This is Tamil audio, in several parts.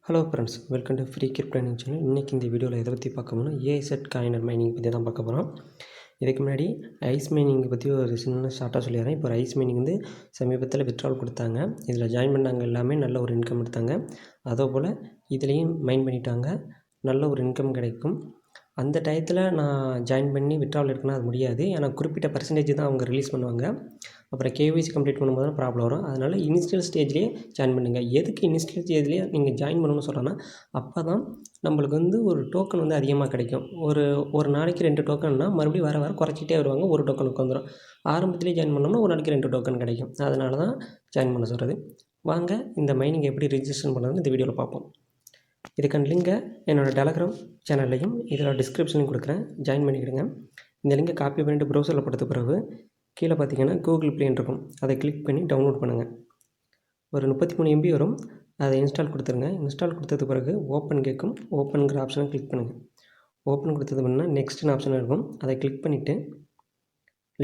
Hello friends, welcome to free crypto learning channel. இன்றைக்கி இந்த வீடியோவில் எதை பற்றி பார்க்க போனால் ஏஎஸ்எட் காயினர் மைனிங் பற்றி தான் பார்க்க போகிறோம். இதுக்கு முன்னாடி ஐஸ் மைனிங்கை பற்றி ஒரு சின்ன ஷார்ட்டாக சொல்லிடுறேன். இப்போ ஒரு ஐஸ் மைனிங் வந்து சமீபத்தில் வித்ட்ரால் கொடுத்தாங்க. இதில் ஜாயின் பண்ணாங்க, எல்லாமே நல்ல ஒரு இன்கம் எடுத்தாங்க. அதேபோல் இதுலேயும் மைன் பண்ணிட்டாங்க, நல்ல ஒரு இன்கம் கிடைக்கும். அந்த டயத்தில் நான் ஜாயின் பண்ணி வித்ட்ரால் எடுக்கணும், அது முடியாது. ஏன்னா குறிப்பிட்ட பர்சன்டேஜ் தான் அவங்க ரிலீஸ் பண்ணுவாங்க. அப்புறம் கேஒய்சி கம்ப்ளீட் பண்ணும்போது தான் ப்ராப்ளம் வரும். அதனால் இனிஷியல் ஸ்டேஜ்லேயே ஜாயின் பண்ணுங்கள். எதுக்கு இனிஷியல் ஸ்டேஜ்லேயே நீங்கள் ஜாயின் பண்ணணும்னு சொல்கிறேன்னா, அப்போ தான் நம்மளுக்கு வந்து ஒரு டோக்கன் வந்து அதிகமாக கிடைக்கும். ஒரு நாளைக்கு 2 டோக்கன்னா மறுபடியும் வர குறைச்சிட்டே வருவாங்க. ஒரு டோக்கனுக்கு வந்துடும். ஆரம்பத்திலே ஜாயின் பண்ணோம்னா ஒரு நாளைக்கு 2 டோக்கன் கிடைக்கும். அதனால தான் ஜாயின் பண்ண சொல்கிறது. வாங்க இந்த மைனிங் எப்படி ரிஜிஸ்ட்ரேஷன் பண்ணுறதுன்னு இந்த வீடியோவில் பார்ப்போம். இதுக்கான லிங்கை என்னோடய டெலகிராம் சேனல்லையும் இதில் டிஸ்கிரிப்ஷனையும் கொடுக்குறேன், ஜாயின் பண்ணிக்கிடுங்க. இந்த லிங்கை காப்பி பண்ணிவிட்டு ப்ரௌசரில் படுத்த பிறகு கீழே பார்த்தீங்கன்னா கூகுள் ப்ளேன்னு இருக்கும், அதை கிளிக் பண்ணி டவுன்லோட் பண்ணுங்கள். ஒரு 33 MB வரும், அதை இன்ஸ்டால் கொடுத்துருங்க. இன்ஸ்டால் கொடுத்தது பிறகு ஓப்பன் கேட்கும், ஓப்பனுங்கிற ஆப்ஷனை கிளிக் பண்ணுங்கள். ஓப்பன் கொடுத்தது பண்ணால் நெக்ஸ்ட்னு ஆப்ஷன் இருக்கும், அதை கிளிக் பண்ணிவிட்டு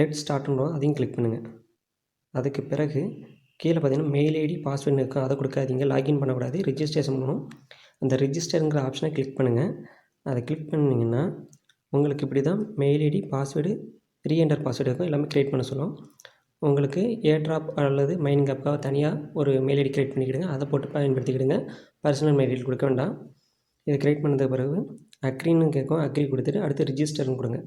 லெட் ஸ்டார்ட்னு அதையும் கிளிக் பண்ணுங்கள். அதுக்கு பிறகு கீழே பார்த்தீங்கன்னா மெயில் ஐடி பாஸ்வேர்டு இருக்கும், அதை கொடுக்காதீங்க. லாகின் பண்ணக்கூடாது, ரிஜிஸ்ட்ரேஷன் பண்ணணும். அந்த ரிஜிஸ்டருங்கிற ஆப்ஷனை கிளிக் பண்ணுங்கள். அதை கிளிக் பண்ணிங்கன்னா உங்களுக்கு இப்படி தான் mail ID password reenter password இருக்கும், எல்லாமே க்ரியேட் பண்ண சொல்லும். உங்களுக்கு ஏர்ட்ராப் அல்லது மைனிங் ஆப்பாக தனியாக ஒரு மெயில் ஐடி க்ரியேட் பண்ணிக்கிடுங்க, அதை போட்டு பயன்படுத்திக்கிடுங்க. பர்சனல் மெயில் ஐடி கொடுக்க வேண்டாம். இதை க்ரியேட் பண்ணது பிறகு அக்ரின்னு கேட்கும், அக்ரி கொடுத்துட்டு அடுத்து ரிஜிஸ்டர்னு கொடுங்க.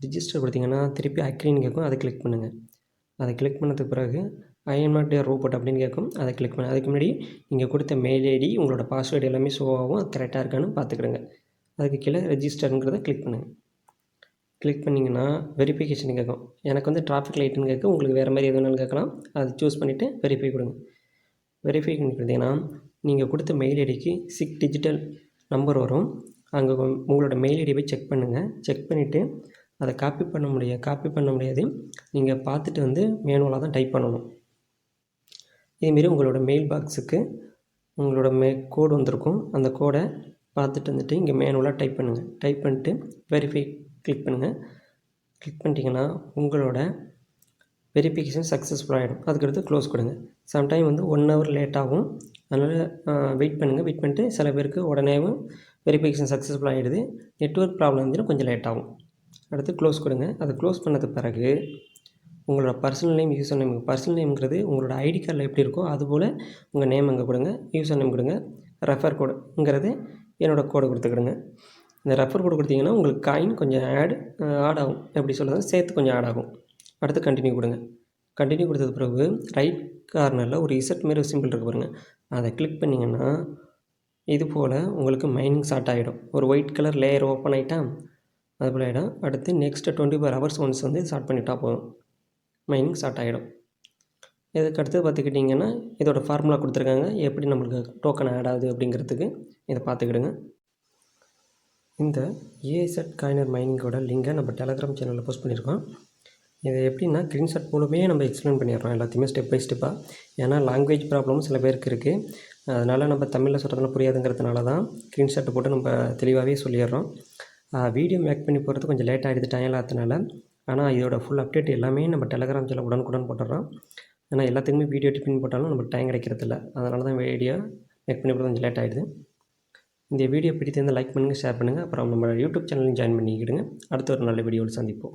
ரிஜிஸ்டர் கொடுத்தீங்கன்னா திருப்பி அக்ரின்னு கேட்கும், அதை கிளிக் பண்ணுங்கள். அதை கிளிக் பண்ணதுக்கு பிறகு I am not a robot அப்படின்னு கேட்கும், அதை கிளிக் பண்ண. அதுக்கு முன்னாடி நீங்கள் கொடுத்த மெயில் ஐடி உங்களோட பாஸ்வேர்டு எல்லாமே ஷோ ஆகும், அது கரெக்டாக இருக்கான்னு பார்த்துக்கிடுங்க. அதுக்கு கீழே ரெஜிஸ்டருங்கிறத கிளிக் பண்ணுங்கள். கிளிக் பண்ணிங்கன்னா வெரிஃபிகேஷன் கேட்கும். எனக்கு வந்து டிராஃபிக் லைட்டுன்னு கேட்கும், உங்களுக்கு வேறு மாதிரி எதுனாலும் கேட்கலாம். அதை சூஸ் பண்ணிவிட்டு வெரிஃபை கொடுங்க. வெரிஃபை கொடுத்தீங்கன்னா நீங்கள் கொடுத்த மெயில் ஐடிக்கு 6 டிஜிட்டல் நம்பர் வரும். அங்கே உங்களோட மெயில் ஐடி போய் செக் பண்ணுங்கள். செக் பண்ணிவிட்டு அதை காப்பி பண்ண முடியாது. நீங்கள் பார்த்துட்டு வந்து மேனுவலாக தான் டைப் பண்ணணும். இதேமாரி உங்களோட மெயில் பாக்ஸுக்கு உங்களோட கோடு வந்திருக்கும், அந்த கோடை பார்த்துட்டு வந்துட்டு இங்கே மேனுவலாக டைப் பண்ணுங்கள். டைப் பண்ணிட்டு வெரிஃபை கிளிக் பண்ணுங்கள். கிளிக் பண்ணிட்டீங்கன்னா உங்களோட வெரிஃபிகேஷன் சக்ஸஸ்ஃபுல் ஆகிடும். அதுக்கடுத்து க்ளோஸ் கொடுங்க. சம்டைம் வந்து 1 hour லேட் ஆகும், அதனால் வெயிட் பண்ணுங்கள். வெயிட் பண்ணிட்டு சில பேருக்கு உடனேவும் வெரிஃபிகேஷன் சக்ஸஸ்ஃபுல் ஆகிடுது. நெட்வொர்க் ப்ராப்ளம் வந்துடும், கொஞ்சம் லேட் ஆகும். அடுத்து க்ளோஸ் கொடுங்க. அதை க்ளோஸ் பண்ணது பிறகு உங்களோட personal name, user name. Personal நேம்ங்கிறது உங்களோட ஐடி கார்டில் எப்படி இருக்கோ அதுபோல் உங்கள் நேம் அங்கே கொடுங்க, யூசர் நேம் கொடுங்க. ரெஃபர் கோடுங்கிறது என்னோடய கோடை கொடுத்துக்கிடுங்க. இந்த ரெஃபர் கோடு கொடுத்தீங்கன்னா உங்களுக்கு காயின் கொஞ்சம் ஆட் ஆகும், எப்படி சொல்கிறது, சேர்த்து கொஞ்சம் ஆட் ஆகும். அடுத்து கண்டினியூ கொடுங்க. கண்டினியூ கொடுத்தது பிறகு ரைட் கார்னரில் ஒரு இசட் மாரி சிம்பிள் இருக்குது பாருங்கள், அதை கிளிக் பண்ணிங்கன்னா இது போல் உங்களுக்கு மைனிங் ஸ்டார்ட் ஆகிடும். ஒரு ஒயிட் கலர் லேயர் ஓப்பன் ஆகிட்டா அதுபோல் ஆகிடும். அடுத்து நெக்ஸ்ட்டு 24 hours ஒன்ஸ் வந்து ஸ்டார்ட் பண்ணிட்டா போதும், மைனிங் ஸ்டார்ட் ஆகிடும். இதுக்கு அடுத்து பார்த்துக்கிட்டிங்கன்னா இதோட ஃபார்முலா கொடுத்துருக்காங்க, எப்படி நம்மளுக்கு டோக்கன் ஆட் ஆகுது அப்படிங்கிறதுக்கு இதை பார்த்துக்கிடுங்க. இந்த ஏஎஸ்எட் காயினர் மைனிங்கோட லிங்கை நம்ம டெலகிராம் சேனலில் போஸ்ட் பண்ணியிருக்கோம். இதை எப்படின்னா ஸ்க்ரீன்ஷாட் மூலமே நம்ம எக்ஸ்பிளைன் பண்ணிடுறோம், எல்லாத்தையுமே ஸ்டெப் பை ஸ்டெப்பாக. ஏன்னா லாங்குவேஜ் ப்ராப்ளமும் சில பேருக்கு இருக்குது, அதனால் நம்ம தமிழில் சொல்கிறதுலாம் புரியாதுங்கிறதுனால தான் ஸ்க்ரீன்ஷாட்டை போட்டு நம்ம தெளிவாகவே சொல்லிடுறோம். வீடியோ மேக் பண்ணி போகிறது கொஞ்சம் லேட் ஆகிடுது டைம் இல்லாததுனால. ஆனால் இதோட ஃபுல் அப்டேட் எல்லாமே நம்ம டெலகிராம் சேனல் உடனுக்குடன் போட்டுடுறோம். ஏன்னா எல்லாத்துக்குமே வீடியோ எடிட் பண்ணி போட்டாலும் நமக்கு டைம் கிடைக்கிறதில்ல, அதனால தான் வீடியோ மேக் பண்ணி போகிறது கொஞ்சம் லேட் ஆகிடுது. இந்த வீடியோ பிடித்திருந்தால் லைக் பண்ணுங்கள், ஷேர் பண்ணுங்கள். அப்புறம் நம்ம யூடியூப் சேனலையும் ஜாயின் பண்ணிக்கிடுங்க. அடுத்த ஒரு நல்ல வீடியோவில் சந்திப்போம்.